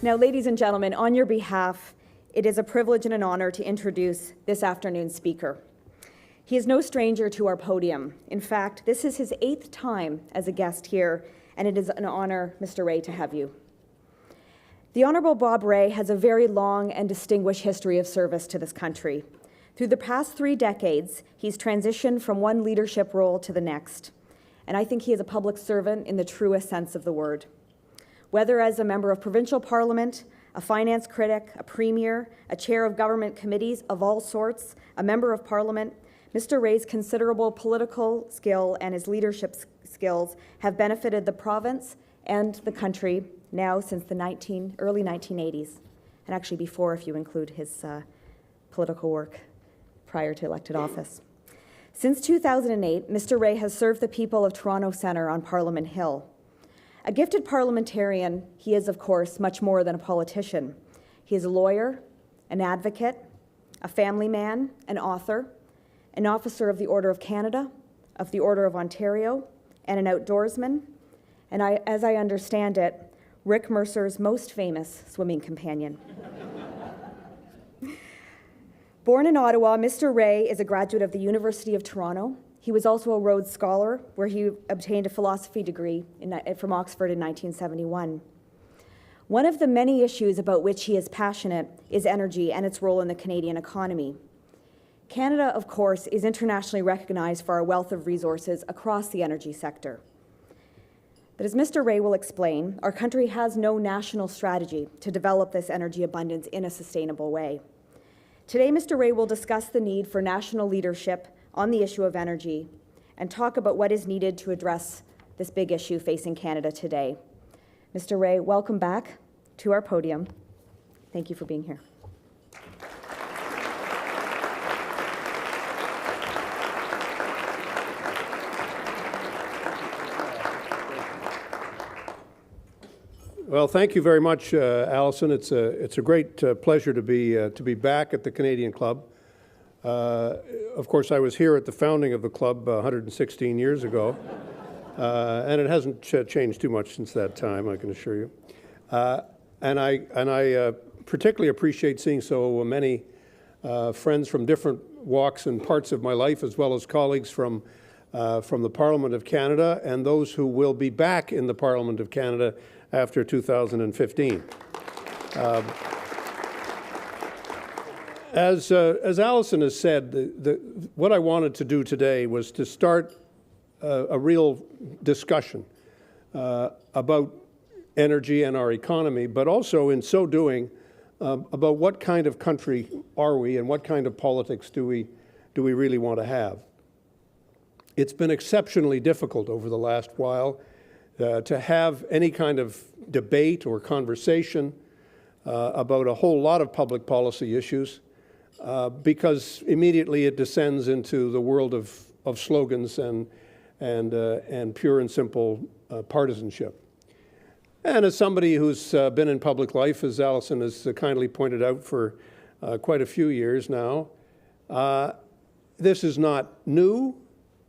Now, ladies and gentlemen, on your behalf, it is a privilege and an honor to introduce this afternoon's speaker. He is no stranger to our podium. In fact, this is his 8th time as a guest here, and it is an honor, Mr. Rae, to have you. The Honourable Bob Rae has a very long and distinguished history of service to this country. Through the past 3 decades, he's transitioned from one leadership role to the next, and I think he is a public servant in the truest sense of the word. Whether as a member of provincial parliament, a finance critic, a premier, a chair of government committees of all sorts, a member of parliament, Mr. Rae's considerable political skill and his leadership skills have benefited the province and the country now since the early 1980s, and actually before if you include his political work prior to elected office. Since 2008, Mr. Rae has served the people of Toronto Centre on Parliament Hill. A gifted parliamentarian, he is, of course, much more than a politician. He is a lawyer, an advocate, a family man, an author, an officer of the Order of Canada, of the Order of Ontario, and an outdoorsman, and as I understand it, Rick Mercer's most famous swimming companion. Born in Ottawa, Mr. Rae is a graduate of the University of Toronto. He was also a Rhodes Scholar, where he obtained a philosophy degree from Oxford in 1971. One of the many issues about which he is passionate is energy and its role in the Canadian economy. Canada, of course, is internationally recognized for our wealth of resources across the energy sector. But as Mr. Rae will explain, our country has no national strategy to develop this energy abundance in a sustainable way. Today, Mr. Rae will discuss the need for national leadership on the issue of energy and talk about what is needed to address this big issue facing Canada today. Mr. Rae, welcome back to our podium. Thank you for being here. Well, thank you very much, Alison. It's a great pleasure to be back at the Canadian Club. Of course, I was here at the founding of the club 116 years ago, and it hasn't changed too much since that time, I can assure you. And I particularly appreciate seeing so many friends from different walks and parts of my life, as well as colleagues from the Parliament of Canada and those who will be back in the Parliament of Canada after 2015. As Alison has said, what I wanted to do today was to start a real discussion about energy and our economy, but also in so doing about what kind of country are we and what kind of politics do we really want to have. It's been exceptionally difficult over the last while to have any kind of debate or conversation about a whole lot of public policy issues because immediately it descends into the world of slogans and pure and simple partisanship. And as somebody who's been in public life, as Alison has kindly pointed out, for quite a few years now, this is not new,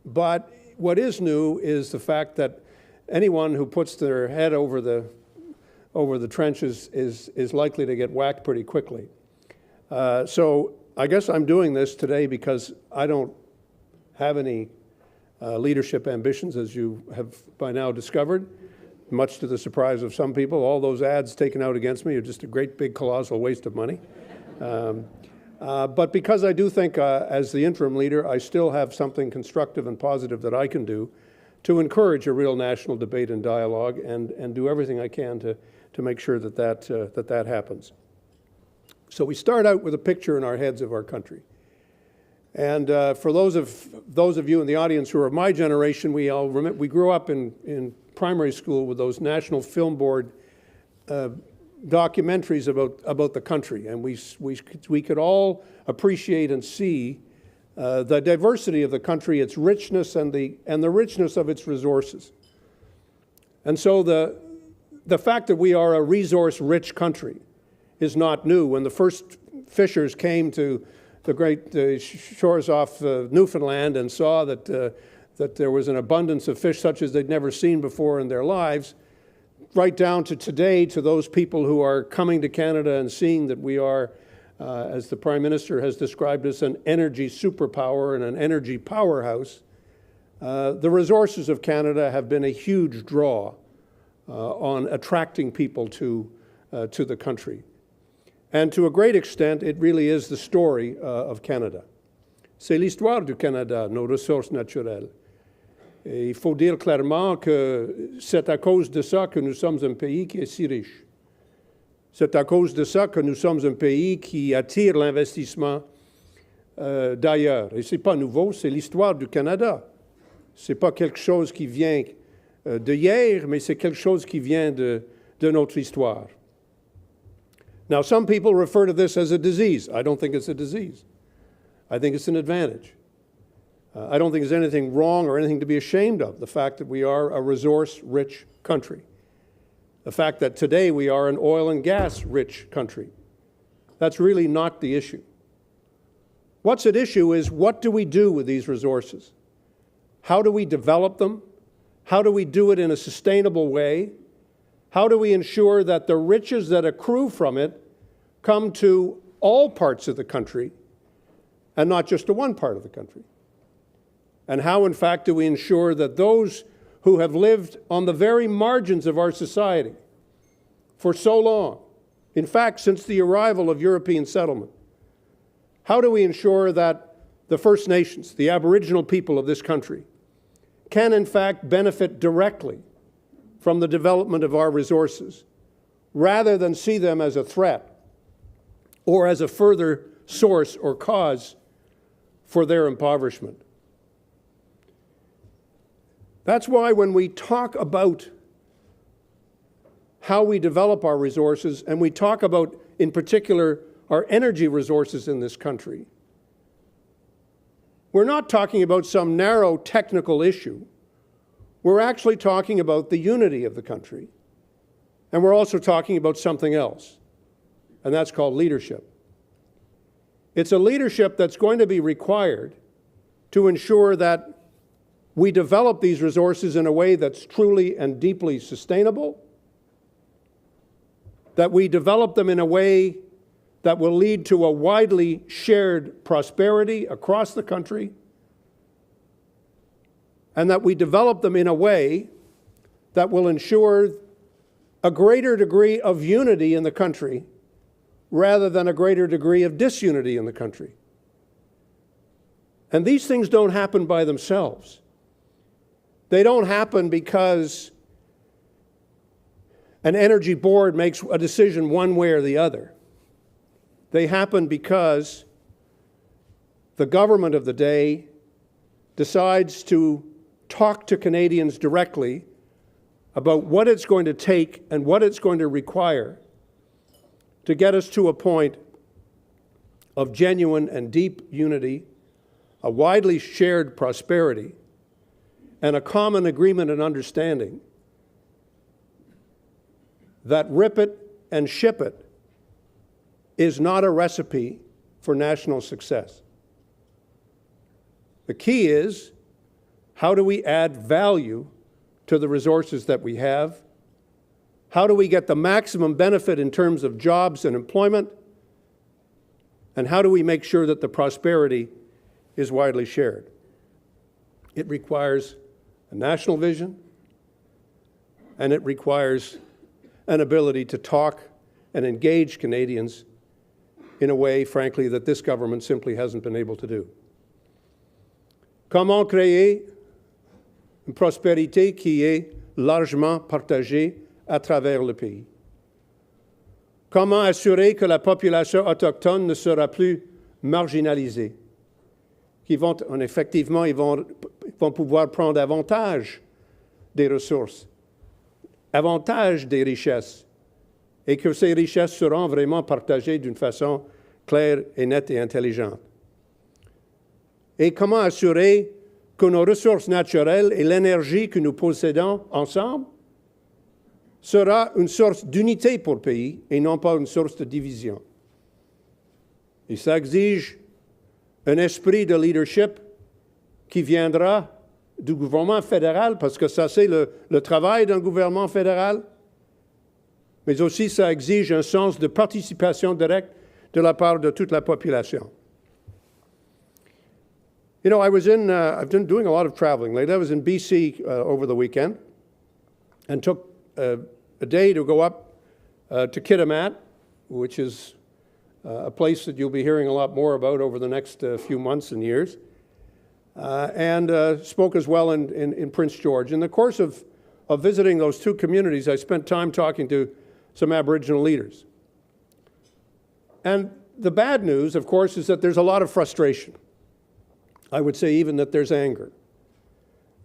but what is new is the fact that anyone who puts their head over the trenches is likely to get whacked pretty quickly. So I guess I'm doing this today because I don't have any leadership ambitions, as you have by now discovered, much to the surprise of some people. All those ads taken out against me are just a great big colossal waste of money. But because I do think as the interim leader, I still have something constructive and positive that I can do to encourage a real national debate and dialogue and do everything I can to make sure that happens. So we start out with a picture in our heads of our country. And for those of you in the audience who are of my generation, we grew up in primary school with those National Film Board documentaries about the country, and we could all appreciate and see the diversity of the country, its richness, and the richness of its resources. And so the fact that we are a resource-rich country is not new. When the first fishers came to the great shores off Newfoundland and saw that there was an abundance of fish such as they'd never seen before in their lives, right down to today, to those people who are coming to Canada and seeing that we are, as the Prime Minister has described us, an energy superpower and an energy powerhouse, the resources of Canada have been a huge draw on attracting people to the country. And to a great extent, it really is the story of Canada. C'est l'histoire du Canada, nos ressources naturelles. Et il faut dire clairement que c'est à cause de ça que nous sommes un pays qui est si riche. C'est à cause de ça que nous sommes un pays qui attire l'investissement d'ailleurs. Et ce n'est pas nouveau, c'est l'histoire du Canada. Ce n'est pas quelque chose qui vient de hier, mais c'est quelque chose qui vient de notre histoire. Now, some people refer to this as a disease. I don't think it's a disease. I think it's an advantage. I don't think there's anything wrong or anything to be ashamed of, the fact that we are a resource-rich country. The fact that today we are an oil and gas-rich country. That's really not the issue. What's at issue is, what do we do with these resources? How do we develop them? How do we do it in a sustainable way? How do we ensure that the riches that accrue from it come to all parts of the country and not just to one part of the country? And how, in fact, do we ensure that those who have lived on the very margins of our society for so long, in fact, since the arrival of European settlement, how do we ensure that the First Nations, the Aboriginal people of this country, can, in fact, benefit directly from the development of our resources, rather than see them as a threat or as a further source or cause for their impoverishment? That's why when we talk about how we develop our resources, and we talk about, in particular, our energy resources in this country, we're not talking about some narrow technical issue. We're actually talking about the unity of the country. And we're also talking about something else, and that's called leadership. It's a leadership that's going to be required to ensure that we develop these resources in a way that's truly and deeply sustainable, that we develop them in a way that will lead to a widely shared prosperity across the country, and that we develop them in a way that will ensure a greater degree of unity in the country rather than a greater degree of disunity in the country. And these things don't happen by themselves. They don't happen because an energy board makes a decision one way or the other. They happen because the government of the day decides to talk to Canadians directly about what it's going to take and what it's going to require to get us to a point of genuine and deep unity, a widely shared prosperity, and a common agreement and understanding that rip it and ship it is not a recipe for national success. The key is, how do we add value to the resources that we have? How do we get the maximum benefit in terms of jobs and employment? And how do we make sure that the prosperity is widely shared? It requires a national vision, and it requires an ability to talk and engage Canadians in a way, frankly, that this government simply hasn't been able to do. Comment créer une prospérité qui est largement partagée à travers le pays? Comment assurer que la population autochtone ne sera plus marginalisée? Ils vont pouvoir prendre avantage des ressources, avantage des richesses, et que ces richesses seront vraiment partagées d'une façon claire et nette et intelligente. Et comment assurer que nos ressources naturelles et l'énergie que nous possédons ensemble sera une source d'unité pour le pays et non pas une source de division. Et ça exige un esprit de leadership qui viendra du gouvernement fédéral, parce que ça, c'est le travail d'un gouvernement fédéral, mais aussi ça exige un sens de participation directe de la part de toute la population. You know, I've been doing a lot of traveling lately. I was in BC over the weekend and took a day to go up to Kitimat, which is a place that you'll be hearing a lot more about over the next few months and years, and spoke as well in Prince George. In the course of visiting those two communities, I spent time talking to some Aboriginal leaders. And the bad news, of course, is that there's a lot of frustration. I would say even that there's anger.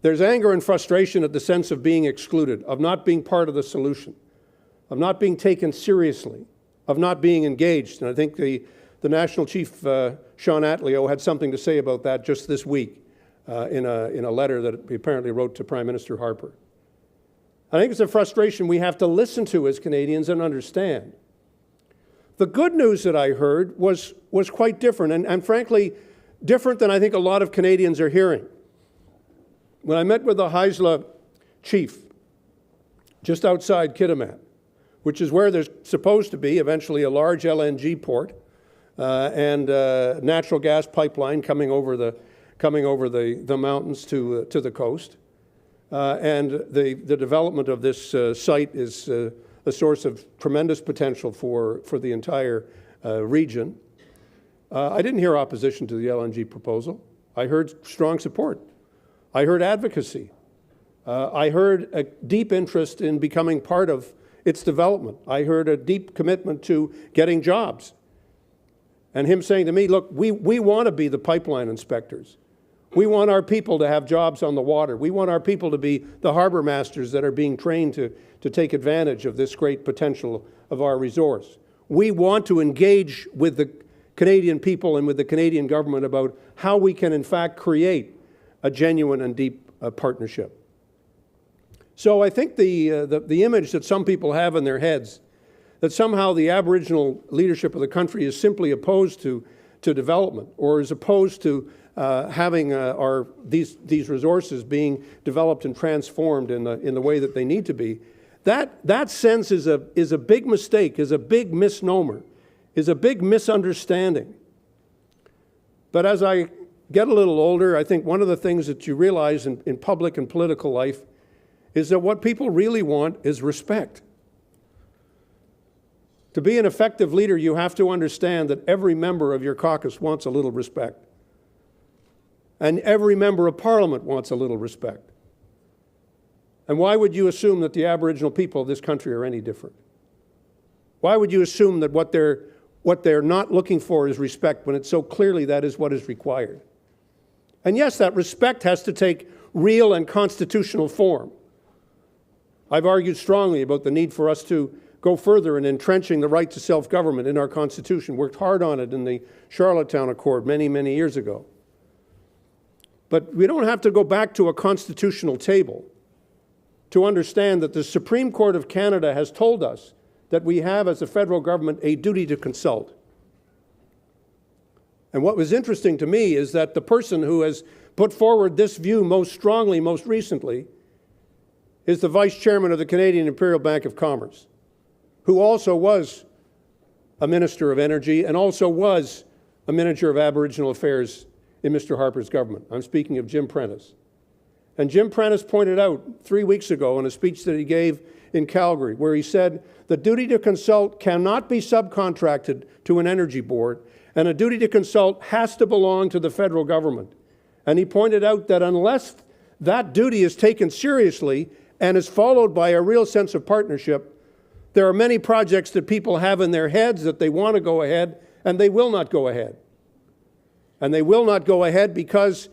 There's anger and frustration at the sense of being excluded, of not being part of the solution, of not being taken seriously, of not being engaged. And I think the National Chief, Sean Atleo, had something to say about that just this week in a letter that he apparently wrote to Prime Minister Harper. I think it's a frustration we have to listen to as Canadians and understand. The good news that I heard was quite different, and frankly, different than I think a lot of Canadians are hearing. When I met with the Haisla chief just outside Kitimat, which is where there's supposed to be eventually a large LNG port and natural gas pipeline coming over the mountains to the coast, and the development of this site is a source of tremendous potential for the entire region. I didn't hear opposition to the LNG proposal. I heard strong support. I heard advocacy. I heard a deep interest in becoming part of its development. I heard a deep commitment to getting jobs. And him saying to me, look, we want to be the pipeline inspectors. We want our people to have jobs on the water. We want our people to be the harbor masters that are being trained to take advantage of this great potential of our resource. We want to engage with the Canadian people and with the Canadian government about how we can in fact create a genuine and deep partnership. So I think the image that some people have in their heads that somehow the Aboriginal leadership of the country is simply opposed to development or is opposed to having these resources being developed and transformed in the way that they need to be, that sense is a big mistake, is a big misnomer, is a big misunderstanding. But as I get a little older, I think one of the things that you realize in public and political life is that what people really want is respect. To be an effective leader, you have to understand that every member of your caucus wants a little respect. And every member of Parliament wants a little respect. And why would you assume that the Aboriginal people of this country are any different? Why would you assume that what they're not looking for is respect when it's so clearly that is what is required? And yes, that respect has to take real and constitutional form. I've argued strongly about the need for us to go further in entrenching the right to self-government in our Constitution, worked hard on it in the Charlottetown Accord many, many years ago. But we don't have to go back to a constitutional table to understand that the Supreme Court of Canada has told us that we have, as a federal government, a duty to consult. And what was interesting to me is that the person who has put forward this view most strongly, most recently, is the Vice Chairman of the Canadian Imperial Bank of Commerce, who also was a Minister of Energy and also was a Minister of Aboriginal Affairs in Mr. Harper's government. I'm speaking of Jim Prentice. And Jim Prentice pointed out 3 weeks ago in a speech that he gave in Calgary, where he said the duty to consult cannot be subcontracted to an energy board, and a duty to consult has to belong to the federal government. And he pointed out that unless that duty is taken seriously and is followed by a real sense of partnership, there are many projects that people have in their heads that they want to go ahead, and they will not go ahead. And they will not go ahead because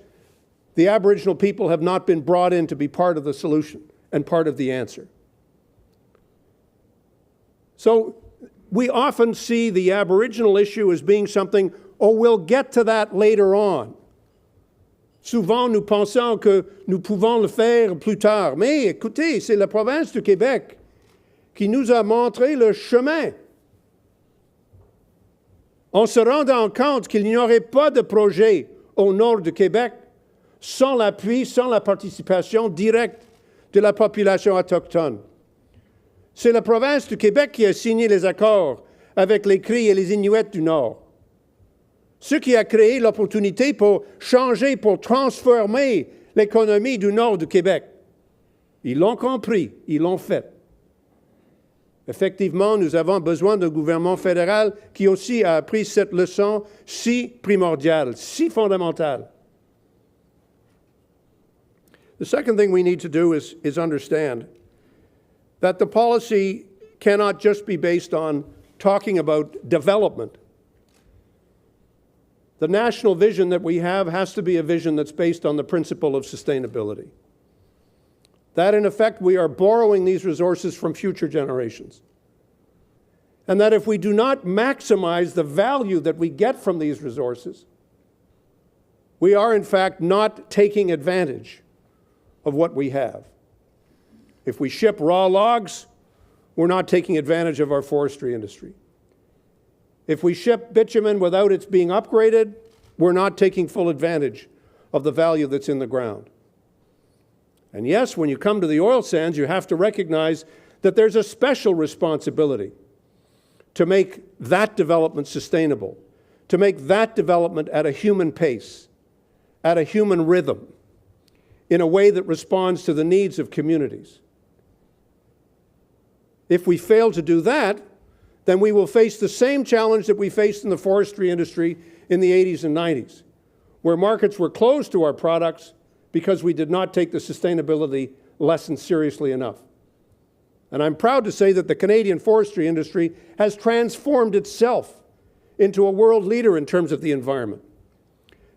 the Aboriginal people have not been brought in to be part of the solution and part of the answer. So we often see the Aboriginal issue as being something, oh, we'll get to that later on. Souvent, nous pensons que nous pouvons le faire plus tard. Mais écoutez, c'est la province du Québec qui nous a montré le chemin. En se rendant compte qu'il n'y aurait pas de projet au nord du Québec sans l'appui, sans la participation directe de la population autochtone. C'est la province du Québec qui a signé les accords avec les Cris et les Inuits du Nord. Ce qui a créé l'opportunité pour changer, pour transformer l'économie du Nord du Québec. Ils l'ont compris, ils l'ont fait. Effectivement, nous avons besoin d'un gouvernement fédéral qui aussi a appris cette leçon si primordiale, si fondamentale. The second thing we need to do is understand that the policy cannot just be based on talking about development. The national vision that we have has to be a vision that's based on the principle of sustainability. That, in effect, we are borrowing these resources from future generations. And that if we do not maximize the value that we get from these resources, we are, in fact, not taking advantage of what we have. If we ship raw logs, we're not taking advantage of our forestry industry. If we ship bitumen without it being upgraded, we're not taking full advantage of the value that's in the ground. And yes, when you come to the oil sands, you have to recognize that there's a special responsibility to make that development sustainable, to make that development at a human pace, at a human rhythm, in a way that responds to the needs of communities. If we fail to do that, then we will face the same challenge that we faced in the forestry industry in the 80s and 90s, where markets were closed to our products because we did not take the sustainability lesson seriously enough. And I'm proud to say that the Canadian forestry industry has transformed itself into a world leader in terms of the environment,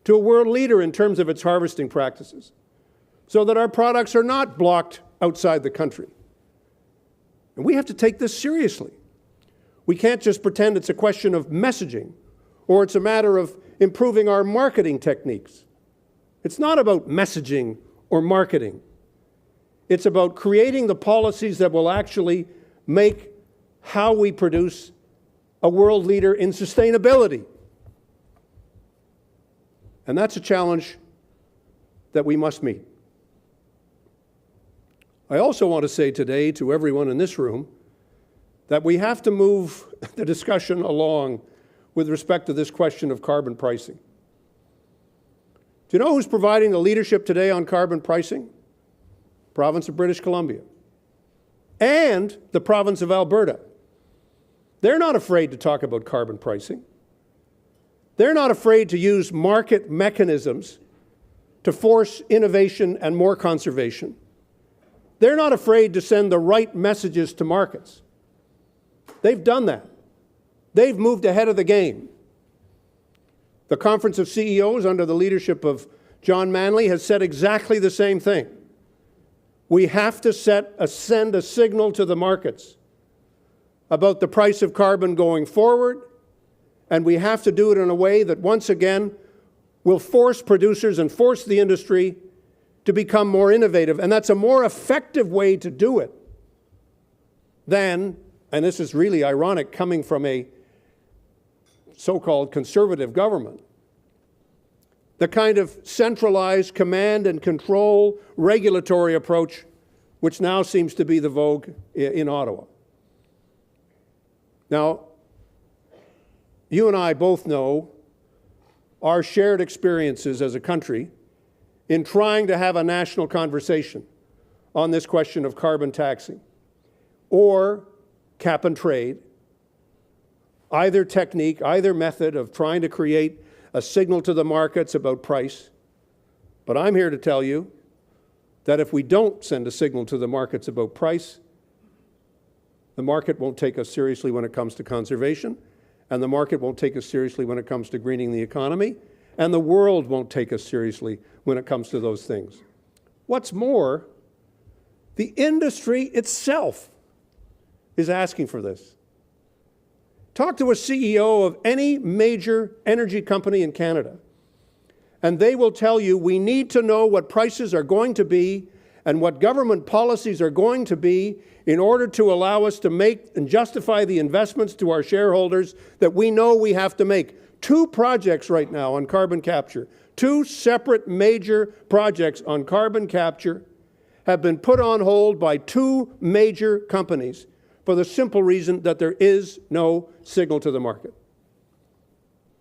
to a world leader in terms of its harvesting practices, so that our products are not blocked outside the country. And we have to take this seriously. We can't just pretend it's a question of messaging or it's a matter of improving our marketing techniques. It's not about messaging or marketing. It's about creating the policies that will actually make how we produce a world leader in sustainability. And that's a challenge that we must meet. I also want to say today to everyone in this room that we have to move the discussion along with respect to this question of carbon pricing. Do you know who's providing the leadership today on carbon pricing? Province of British Columbia and the province of Alberta. They're not afraid to talk about carbon pricing. They're not afraid to use market mechanisms to force innovation and more conservation. They're not afraid to send the right messages to markets. They've done that. They've moved ahead of the game. The Conference of CEOs under the leadership of John Manley has said exactly the same thing. We have to send a signal to the markets about the price of carbon going forward, and we have to do it in a way that once again will force producers and force the industry to become more innovative. And that's a more effective way to do it than, and this is really ironic coming from a so-called conservative government, the kind of centralized command and control regulatory approach which now seems to be the vogue in Ottawa. Now, you and I both know our shared experiences as a country in trying to have a national conversation on this question of carbon taxing or cap and trade, either technique, either method of trying to create a signal to the markets about price. But I'm here to tell you that if we don't send a signal to the markets about price, the market won't take us seriously when it comes to conservation, and the market won't take us seriously when it comes to greening the economy, and the world won't take us seriously when it comes to those things. What's more, the industry itself is asking for this. Talk to a CEO of any major energy company in Canada, and they will tell you we need to know what prices are going to be and what government policies are going to be in order to allow us to make and justify the investments to our shareholders that we know we have to make. 2 projects right now on carbon capture, 2 separate major projects on carbon capture have been put on hold by 2 major companies for the simple reason that there is no signal to the market.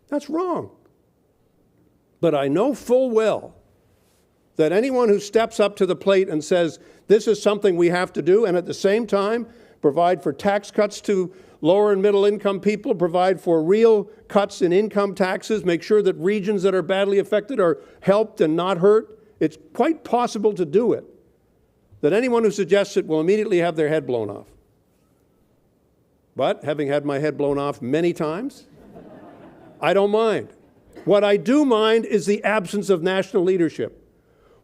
That's wrong. But I know full well that anyone who steps up to the plate and says, this is something we have to do, and at the same time provide for tax cuts to lower and middle income people, provide for real cuts in income taxes, make sure that regions that are badly affected are helped and not hurt, it's quite possible to do it. That anyone who suggests it will immediately have their head blown off. But having had my head blown off many times, I don't mind. What I do mind is the absence of national leadership.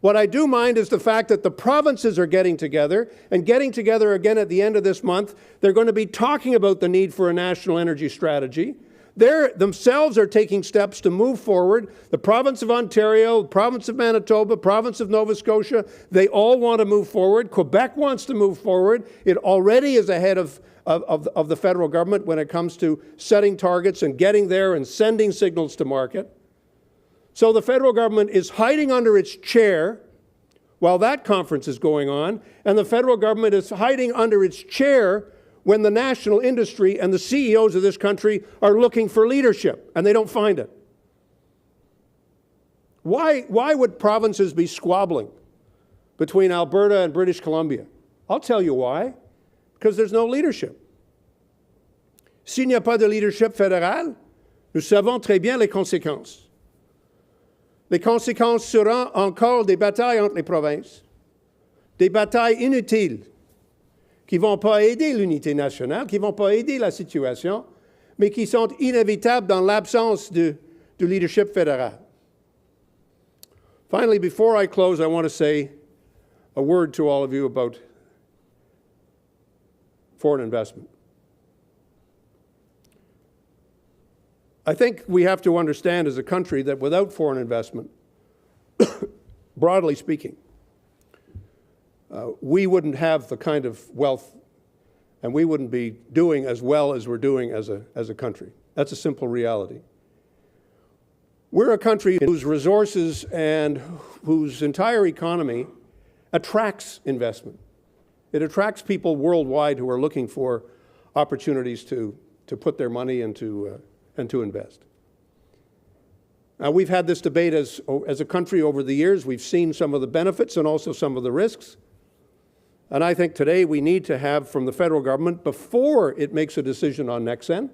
What I do mind is the fact that the provinces are getting together, and getting together again at the end of this month. They're going to be talking about the need for a national energy strategy. They themselves are taking steps to move forward. The province of Ontario, the province of Manitoba, province of Nova Scotia, they all want to move forward. Quebec wants to move forward. It already is ahead of the federal government when it comes to setting targets and getting there and sending signals to market. So the federal government is hiding under its chair while that conference is going on, and the federal government is hiding under its chair when the national industry and the CEOs of this country are looking for leadership, and they don't find it. Why would provinces be squabbling between Alberta and British Columbia? I'll tell you why. Because there's no leadership. S'il n'y a pas de leadership fédéral, nous savons très bien les conséquences. Les conséquences seront encore des batailles entre les provinces, des batailles inutiles qui ne vont pas aider l'unité nationale, qui ne vont pas aider la situation, mais qui sont inévitables dans l'absence du leadership fédéral. Finally, before I close, I want to say a word to all of you about foreign investment. I think we have to understand as a country that without foreign investment, broadly speaking, we wouldn't have the kind of wealth and we wouldn't be doing as well as we're doing as a country. That's a simple reality. We're a country whose resources and whose entire economy attracts investment. It attracts people worldwide who are looking for opportunities to put their money into and to invest. Now, we've had this debate as a country over the years. We've seen some of the benefits and also some of the risks. And I think today we need to have from the federal government, before it makes a decision on Nexen,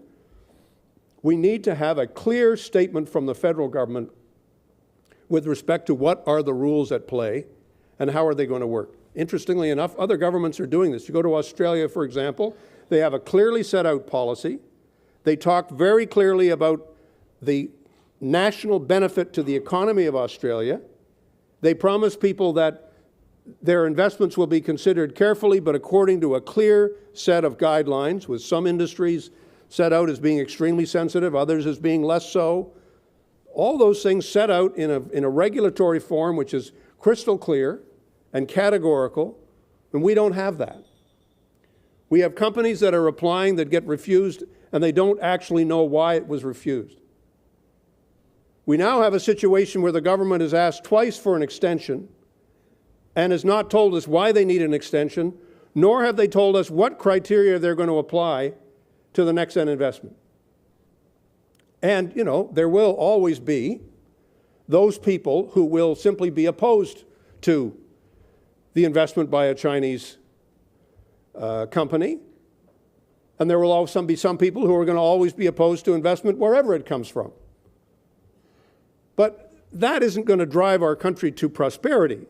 we need to have a clear statement from the federal government with respect to what are the rules at play and how are they going to work. Interestingly enough, other governments are doing this. You go to Australia, for example, they have a clearly set out policy. They talk very clearly about the national benefit to the economy of Australia. They promise people that their investments will be considered carefully, but according to a clear set of guidelines, with some industries set out as being extremely sensitive, others as being less so. All those things set out in a regulatory form which is crystal clear and categorical, and we don't have that. We have companies that are applying that get refused, and they don't actually know why it was refused. We now have a situation where the government has asked twice for an extension and has not told us why they need an extension, nor have they told us what criteria they're going to apply to the Nexen investment. And, you know, there will always be those people who will simply be opposed to the investment by a Chinese company. And there will also be some people who are going to always be opposed to investment wherever it comes from. But that isn't going to drive our country to prosperity.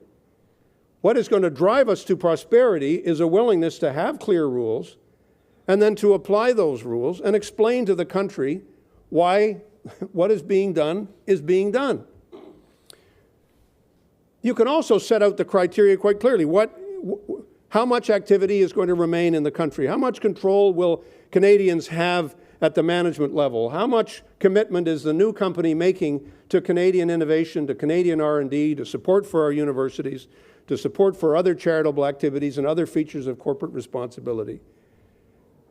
What is going to drive us to prosperity is a willingness to have clear rules and then to apply those rules and explain to the country why what is being done is being done. You can also set out the criteria quite clearly. How much activity is going to remain in the country? How much control will Canadians have at the management level? How much commitment is the new company making to Canadian innovation, to Canadian R&D, to support for our universities, to support for other charitable activities and other features of corporate responsibility?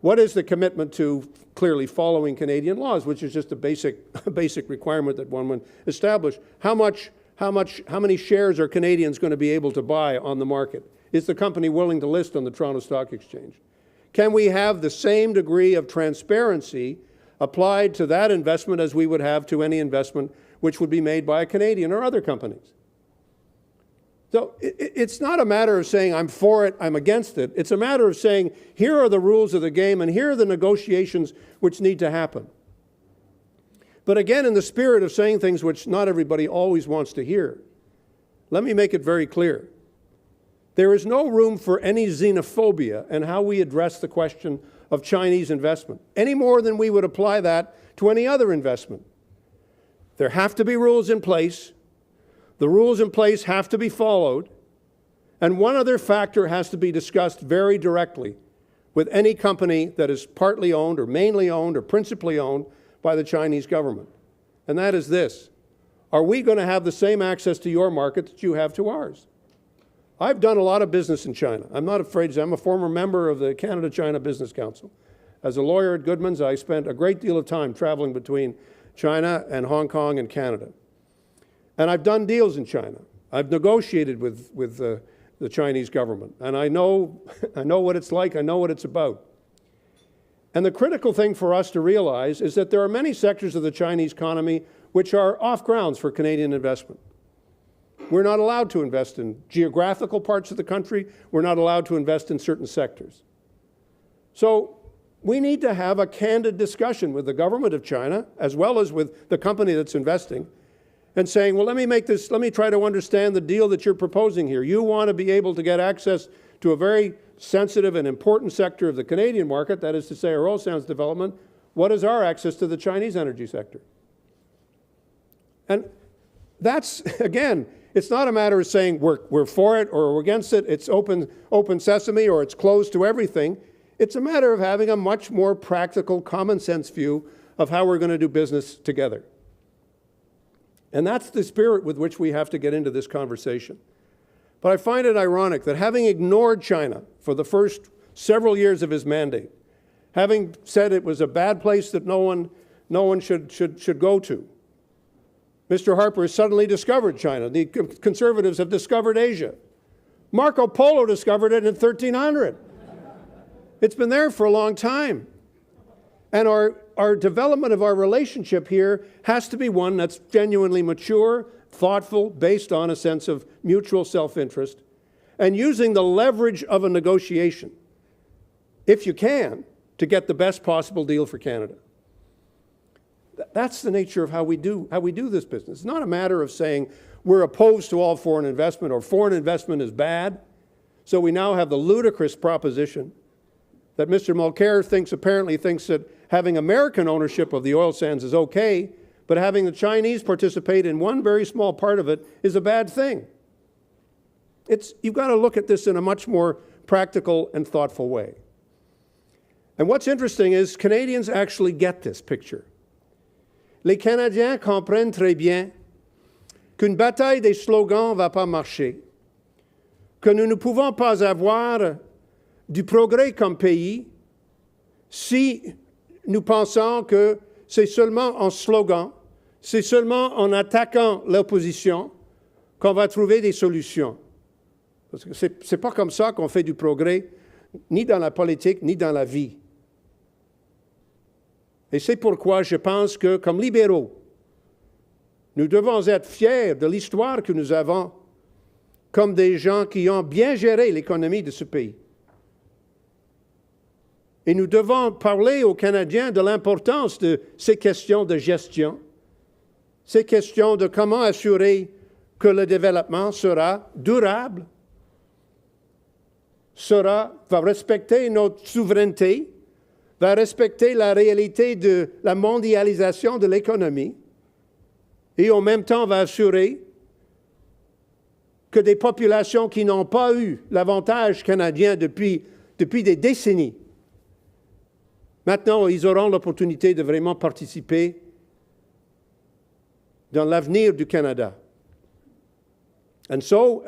What is the commitment to clearly following Canadian laws, which is just a basic requirement that one would establish? How many shares are Canadians going to be able to buy on the market? Is the company willing to list on the Toronto Stock Exchange? Can we have the same degree of transparency applied to that investment as we would have to any investment which would be made by a Canadian or other companies? So it's not a matter of saying I'm for it, I'm against it. It's a matter of saying here are the rules of the game and here are the negotiations which need to happen. But again, in the spirit of saying things which not everybody always wants to hear, let me make it very clear. There is no room for any xenophobia in how we address the question of Chinese investment, any more than we would apply that to any other investment. There have to be rules in place. The rules in place have to be followed. And one other factor has to be discussed very directly with any company that is partly owned or mainly owned or principally owned by the Chinese government. And that is this: are we going to have the same access to your market that you have to ours? I've done a lot of business in China. I'm not afraid to say I'm a former member of the Canada-China Business Council. As a lawyer at Goodman's, I spent a great deal of time traveling between China and Hong Kong and Canada. And I've done deals in China. I've negotiated with the Chinese government. And I know what it's like. I know what it's about. And the critical thing for us to realize is that there are many sectors of the Chinese economy which are off grounds for Canadian investment. We're not allowed to invest in geographical parts of the country. We're not allowed to invest in certain sectors. So we need to have a candid discussion with the government of China, as well as with the company that's investing, and saying, well, let me try to understand the deal that you're proposing here. You want to be able to get access to a very sensitive and important sector of the Canadian market, that is to say our oil sands development. What is our access to the Chinese energy sector? And that's, again, it's not a matter of saying we're for it or we're against it. It's open sesame or it's closed to everything. It's a matter of having a much more practical, common sense view of how we're going to do business together. And that's the spirit with which we have to get into this conversation. But I find it ironic that having ignored China for the first several years of his mandate, having said it was a bad place that no one should go to, Mr. Harper has suddenly discovered China. The Conservatives have discovered Asia. Marco Polo discovered it in 1300. It's been there for a long time. And our development of our relationship here has to be one that's genuinely mature, thoughtful, based on a sense of mutual self-interest, and using the leverage of a negotiation, if you can, to get the best possible deal for Canada. That's the nature of how we do this business. It's not a matter of saying we're opposed to all foreign investment or foreign investment is bad. So we now have the ludicrous proposition that Mr. Mulcair apparently thinks that having American ownership of the oil sands is okay, but having the Chinese participate in one very small part of it is a bad thing. You've got to look at this in a much more practical and thoughtful way. And what's interesting is Canadians actually get this picture. Les Canadiens comprennent très bien qu'une bataille des slogans ne va pas marcher, que nous ne pouvons pas avoir du progrès comme pays si nous pensons que c'est seulement en slogan, c'est seulement en attaquant l'opposition qu'on va trouver des solutions. Parce que c'est pas comme ça qu'on fait du progrès, ni dans la politique, ni dans la vie. Et c'est pourquoi je pense que, comme libéraux, nous devons être fiers de l'histoire que nous avons comme des gens qui ont bien géré l'économie de ce pays. Et nous devons parler aux Canadiens de l'importance de ces questions de gestion, ces questions de comment assurer que le développement sera durable, va respecter notre souveraineté, va respecter la réalité de la mondialisation de l'économie et en même temps va assurer que des populations qui n'ont pas eu l'avantage canadien depuis des décennies, maintenant ils auront l'opportunité de vraiment participer dans l'avenir du Canada. And so,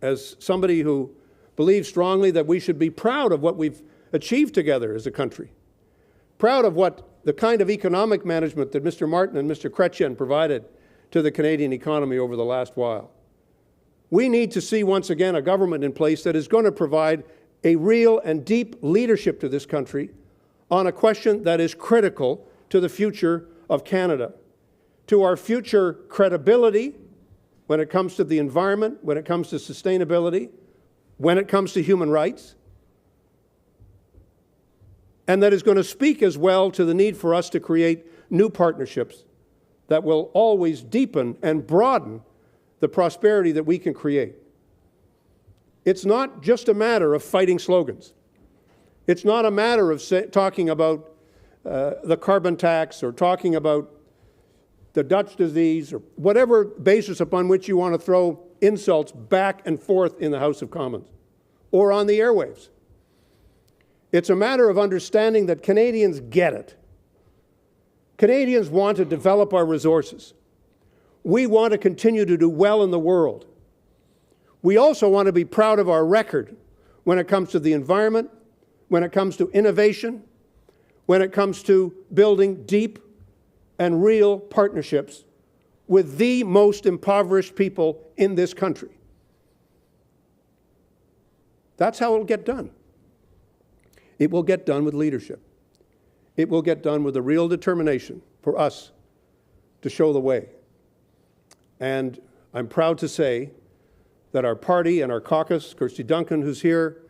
as somebody who believes strongly that we should be proud of what we've achieved together as a country, proud of what the kind of economic management that Mr. Martin and Mr. Chrétien provided to the Canadian economy over the last while. We need to see once again a government in place that is going to provide a real and deep leadership to this country on a question that is critical to the future of Canada, to our future credibility when it comes to the environment, when it comes to sustainability, when it comes to human rights, and that is going to speak as well to the need for us to create new partnerships that will always deepen and broaden the prosperity that we can create. It's not just a matter of fighting slogans. It's not a matter of talking about the carbon tax or talking about the Dutch disease or whatever basis upon which you want to throw insults back and forth in the House of Commons or on the airwaves. It's a matter of understanding that Canadians get it. Canadians want to develop our resources. We want to continue to do well in the world. We also want to be proud of our record when it comes to the environment, when it comes to innovation, when it comes to building deep and real partnerships with the most impoverished people in this country. That's how it'll get done. It will get done with leadership. It will get done with a real determination for us to show the way. And I'm proud to say that our party and our caucus, Kirsty Duncan, who's here,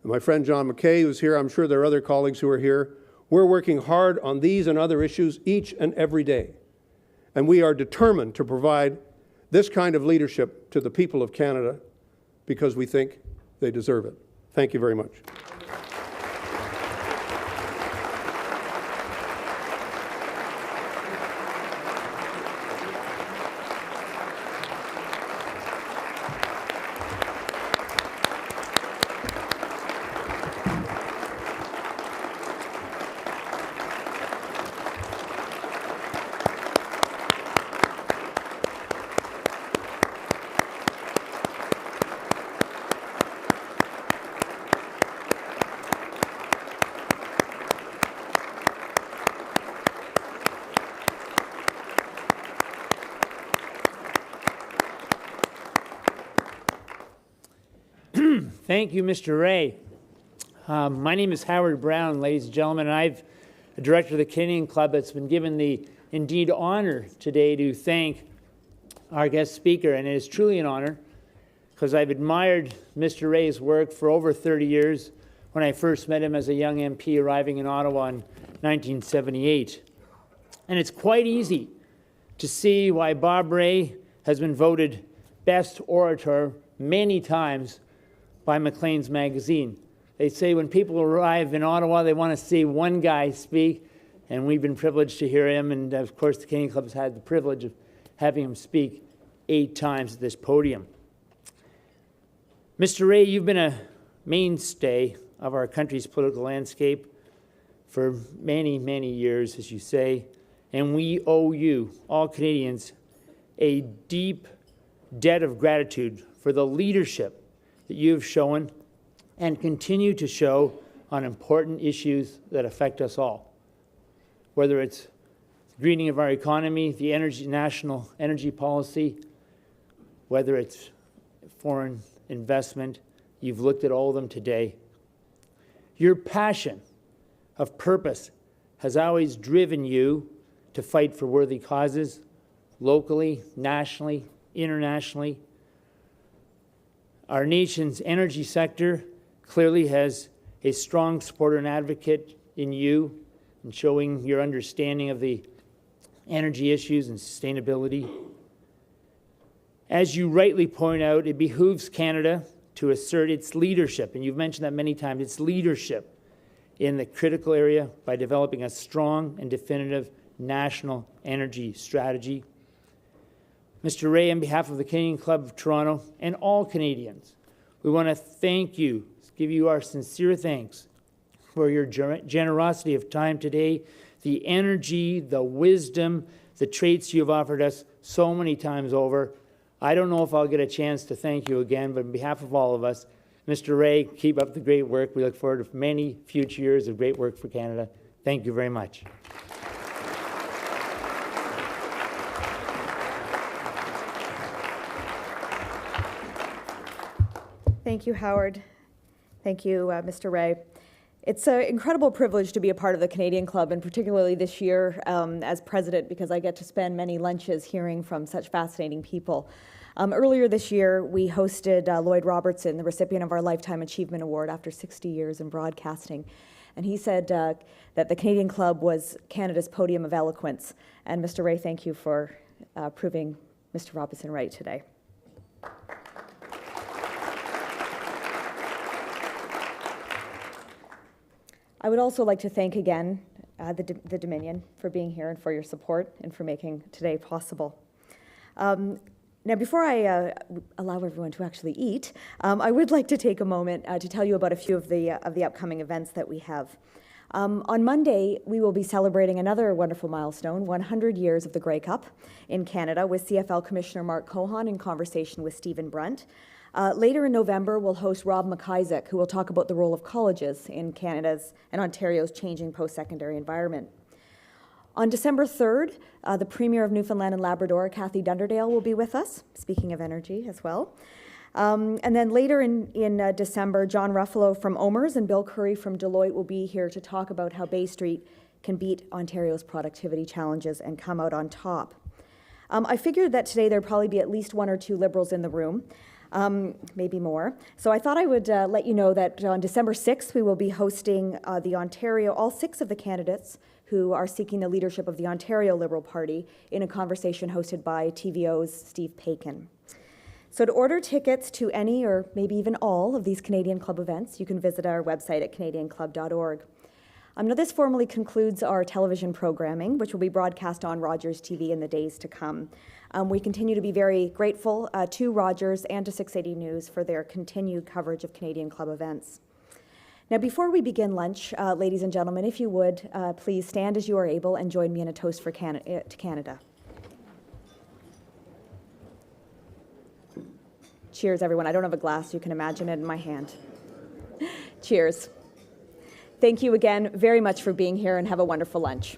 and my friend John McKay, who's here, I'm sure there are other colleagues who are here, we're working hard on these and other issues each and every day. And we are determined to provide this kind of leadership to the people of Canada because we think they deserve it. Thank you very much. Thank you, Mr. Rae. My name is Howard Brown, ladies and gentlemen, and I'm a director of the Canadian Club that's been given the indeed honor today to thank our guest speaker, and it is truly an honor because I've admired Mr. Rae's work for over 30 years when I first met him as a young MP arriving in Ottawa in 1978. And it's quite easy to see why Bob Rae has been voted best orator many times by Maclean's magazine. They say when people arrive in Ottawa, they want to see one guy speak, and we've been privileged to hear him, and of course the Canadian Club has had the privilege of having him speak 8 times at this podium. Mr. Rae, you've been a mainstay of our country's political landscape for many, many years, as you say, and we owe you, all Canadians, a deep debt of gratitude for the leadership that you've shown and continue to show on important issues that affect us all. Whether it's the greening of our economy, the national energy policy, whether it's foreign investment, you've looked at all of them today. Your passion of purpose has always driven you to fight for worthy causes, locally, nationally, internationally. Our nation's energy sector clearly has a strong supporter and advocate in you, in showing your understanding of the energy issues and sustainability. As you rightly point out, it behooves Canada to assert its leadership, and you've mentioned that many times, its leadership in the critical area by developing a strong and definitive national energy strategy. Mr. Rae, on behalf of the Canadian Club of Toronto and all Canadians, we want to thank you, give you our sincere thanks for your generosity of time today, the energy, the wisdom, the traits you have offered us so many times over. I don't know if I'll get a chance to thank you again, but on behalf of all of us, Mr. Rae, keep up the great work. We look forward to many future years of great work for Canada. Thank you very much. Thank you, Howard. Thank you, Mr. Rae. It's an incredible privilege to be a part of the Canadian Club, and particularly this year as president, because I get to spend many lunches hearing from such fascinating people. Earlier this year, we hosted Lloyd Robertson, the recipient of our Lifetime Achievement Award after 60 years in broadcasting. And he said that the Canadian Club was Canada's podium of eloquence. And Mr. Rae, thank you for proving Mr. Robertson right today. I would also like to thank again the Dominion for being here and for your support and for making today possible. Now, before I allow everyone to actually eat, I would like to take a moment to tell you about a few of the upcoming events that we have. On Monday, we will be celebrating another wonderful milestone, 100 years of the Grey Cup in Canada, with CFL Commissioner Mark Cohan in conversation with Stephen Brunt. Later in November, we'll host Rob McIsaac, who will talk about the role of colleges in Canada's and Ontario's changing post-secondary environment. On December 3rd, the Premier of Newfoundland and Labrador, Kathy Dunderdale, will be with us, speaking of energy as well. And then later in December, John Ruffalo from OMERS and Bill Curry from Deloitte will be here to talk about how Bay Street can beat Ontario's productivity challenges and come out on top. I figured that today there'd probably be at least one or two Liberals in the room. Maybe more. So I thought I would let you know that on December 6th, we will be hosting all 6 of the candidates who are seeking the leadership of the Ontario Liberal Party in a conversation hosted by TVO's Steve Paikin. So to order tickets to any or maybe even all of these Canadian Club events, you can visit our website at canadianclub.org. Now this formally concludes our television programming, which will be broadcast on Rogers TV in the days to come. We continue to be very grateful to Rogers and to 680 News for their continued coverage of Canadian Club events. Now, before we begin lunch, ladies and gentlemen, if you would, please stand as you are able and join me in a toast for to Canada. Cheers, everyone. I don't have a glass. You can imagine it in my hand. Cheers. Thank you again very much for being here, and have a wonderful lunch.